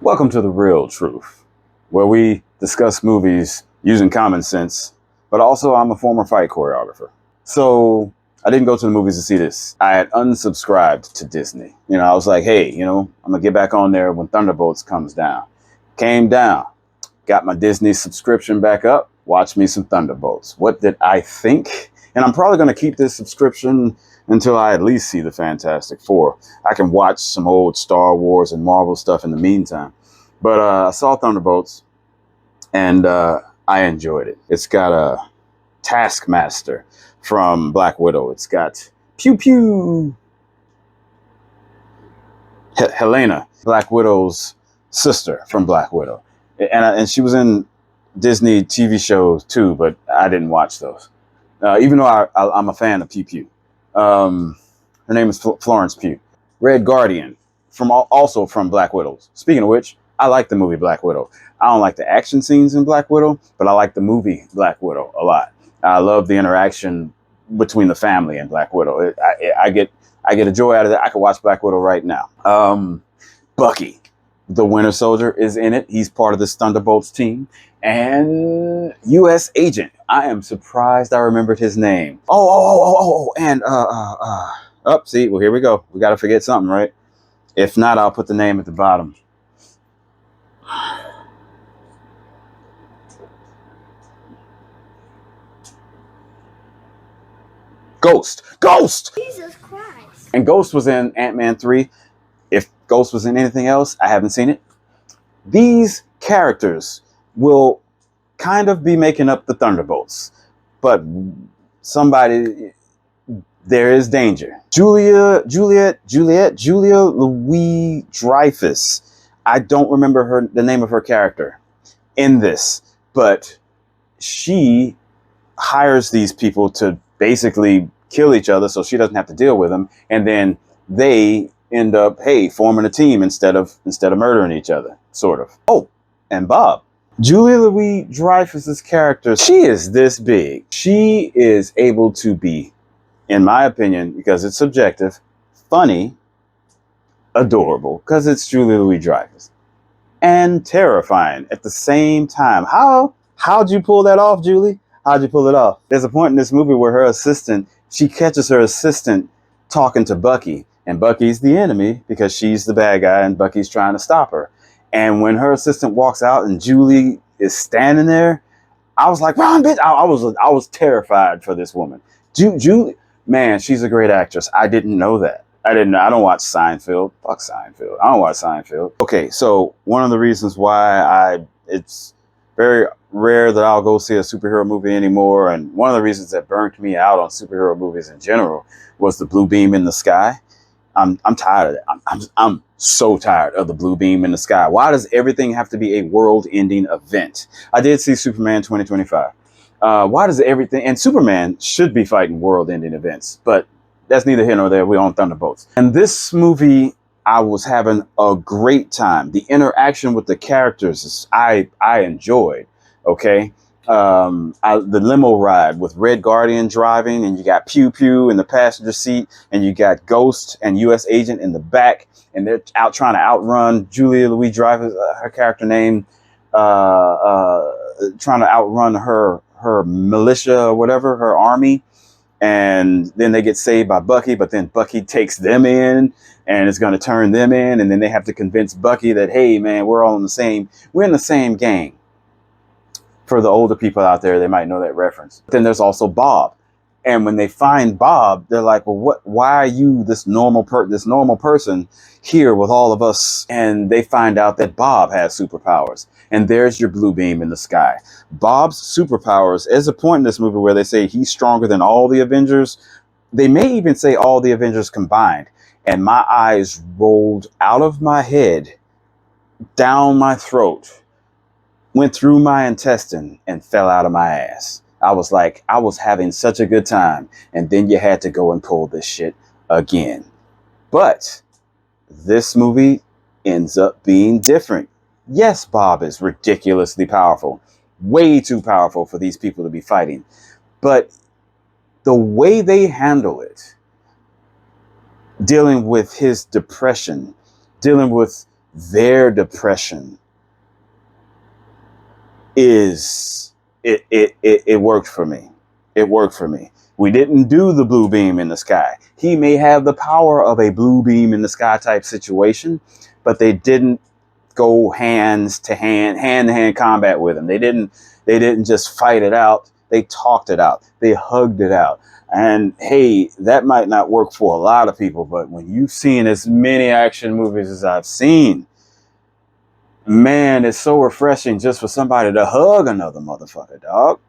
Welcome to The Real Truth, where we discuss movies using common sense, but also I'm a former fight choreographer. So I didn't go to the movies to see this. I had unsubscribed to Disney. I was like, hey, I'm going to get back on there when Thunderbolts comes down. Came down, got my Disney subscription back up, watched me some Thunderbolts. What did I think? And I'm probably going to keep this subscription until I at least see the Fantastic Four. I can watch some old Star Wars and Marvel stuff in the meantime. But I saw Thunderbolts, and I enjoyed it. It's got a Taskmaster from Black Widow. It's got Pew Pew Helena, Black Widow's sister from Black Widow. And she was in Disney TV shows too, but I didn't watch those. Even though I'm a fan of Pew Pew. Her name is Florence Pugh. Red Guardian, also from Black Widow. Speaking of which, I like the movie Black Widow. I don't like the action scenes in Black Widow, but I like the movie Black Widow a lot. I love the interaction between the family and Black Widow. I get a joy out of that. I could watch Black Widow right now. Bucky, the Winter Soldier, is in it. He's part of this Thunderbolts team. And U.S. Agent. I am surprised I remembered his name. And see, well, here we go. We got to forget something, right? If not, I'll put the name at the bottom. Ghost! Jesus Christ. And Ghost was in Ant-Man 3. If Ghost was in anything else, I haven't seen it. These characters will kind of be making up the Thunderbolts. But there is danger. Julia Louis-Dreyfus. I don't remember the name of her character in this, but she hires these people to basically kill each other so she doesn't have to deal with them, and then they end up forming a team instead of murdering each other, sort of. Oh, and Bob. Julia Louis-Dreyfus's character, she is this big. She is able to be, in my opinion, because it's subjective, funny, adorable, because it's Julia Louis-Dreyfus, and terrifying at the same time. How'd you pull that off, Julie? How'd you pull it off? There's a point in this movie where she catches her assistant talking to Bucky, and Bucky's the enemy because she's the bad guy and Bucky's trying to stop her. And when her assistant walks out and Julie is standing there, I was like, run, bitch. I was terrified for this woman. Julie, man, she's a great actress. I didn't know that. I don't watch Seinfeld. Fuck Seinfeld. I don't watch Seinfeld. Okay, so one of the reasons why it's very rare that I'll go see a superhero movie anymore, and one of the reasons that burnt me out on superhero movies in general was the blue beam in the sky. I'm tired of that. I'm so tired of the blue beam in the sky. Why does everything have to be a world-ending event? I did see Superman 2025. Why does everything... And Superman should be fighting world-ending events, but that's neither here nor there. We're on Thunderbolts. And this movie, I was having a great time. The interaction with the characters, I enjoyed. Okay. The limo ride with Red Guardian driving, and you got Pew Pew in the passenger seat, and you got Ghost and U.S. Agent in the back, and they're out trying to outrun Julia Louis-Dreyfus, her character name, trying to outrun her militia or whatever, her army. And then they get saved by Bucky, but then Bucky takes them in and is going to turn them in. And then they have to convince Bucky that, hey, man, we're in the same gang. For the older people out there, they might know that reference. Then there's also Bob. And when they find Bob, they're like, well, why are you this normal person here with all of us? And they find out that Bob has superpowers. And there's your blue beam in the sky. Bob's superpowers, there's a point in this movie where they say he's stronger than all the Avengers. They may even say all the Avengers combined. And my eyes rolled out of my head, down my throat, went through my intestine, and fell out of my ass. I was like, I was having such a good time. And then you had to go and pull this shit again. But this movie ends up being different. Yes, Bob is ridiculously powerful. Way too powerful for these people to be fighting. But the way they handle it, dealing with his depression, dealing with their depression it worked for me. It worked for me. We didn't do the blue beam in the sky. He may have the power of a blue beam in the sky type situation, but they didn't go hand to hand combat with him. They didn't just fight it out. They talked it out. They hugged it out. And hey, that might not work for a lot of people, but when you've seen as many action movies as I've seen, man, it's so refreshing just for somebody to hug another motherfucker, dog.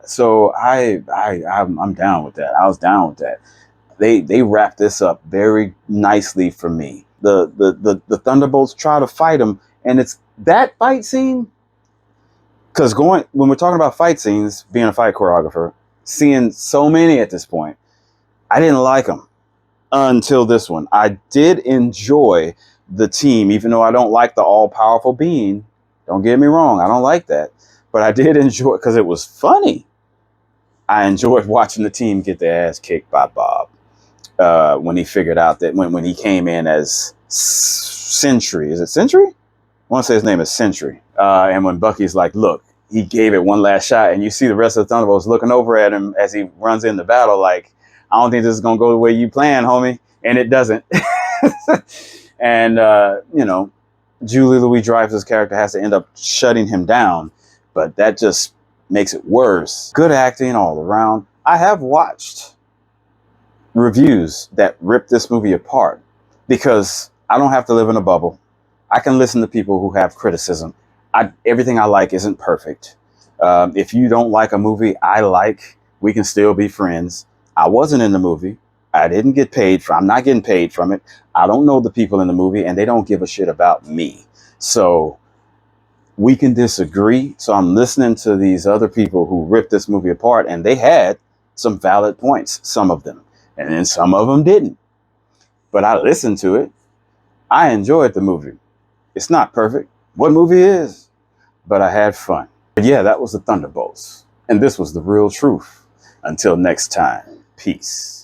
So I'm down with that. I was down with that. They wrapped this up very nicely for me. The Thunderbolts try to fight him, and it's that fight scene. Because when we're talking about fight scenes, being a fight choreographer, seeing so many at this point, I didn't like them until this one. I did enjoy the team, even though I don't like the all-powerful being. Don't get me wrong, I don't like that. But I did enjoy it because it was funny. I enjoyed watching the team get their ass kicked by Bob when he figured out that when he came in as Sentry. Is it Sentry? I want to say his name is Sentry. And when Bucky's like, look, he gave it one last shot, and you see the rest of the Thunderbolts looking over at him as he runs into battle like, I don't think this is going to go the way you plan, homie. And it doesn't. And, Julie Louis-Dreyfus' character has to end up shutting him down, but that just makes it worse. Good acting all around. I have watched reviews that rip this movie apart because I don't have to live in a bubble. I can listen to people who have criticism. Everything I like isn't perfect. If you don't like a movie I like, we can still be friends. I wasn't in the movie. I didn't get paid I'm not getting paid from it. I don't know the people in the movie, and they don't give a shit about me. So we can disagree. So I'm listening to these other people who ripped this movie apart, and they had some valid points, some of them, and then some of them didn't. But I listened to it. I enjoyed the movie. It's not perfect. What movie is? But I had fun. But yeah, that was the Thunderbolts. And this was The Real Truth. Until next time, peace.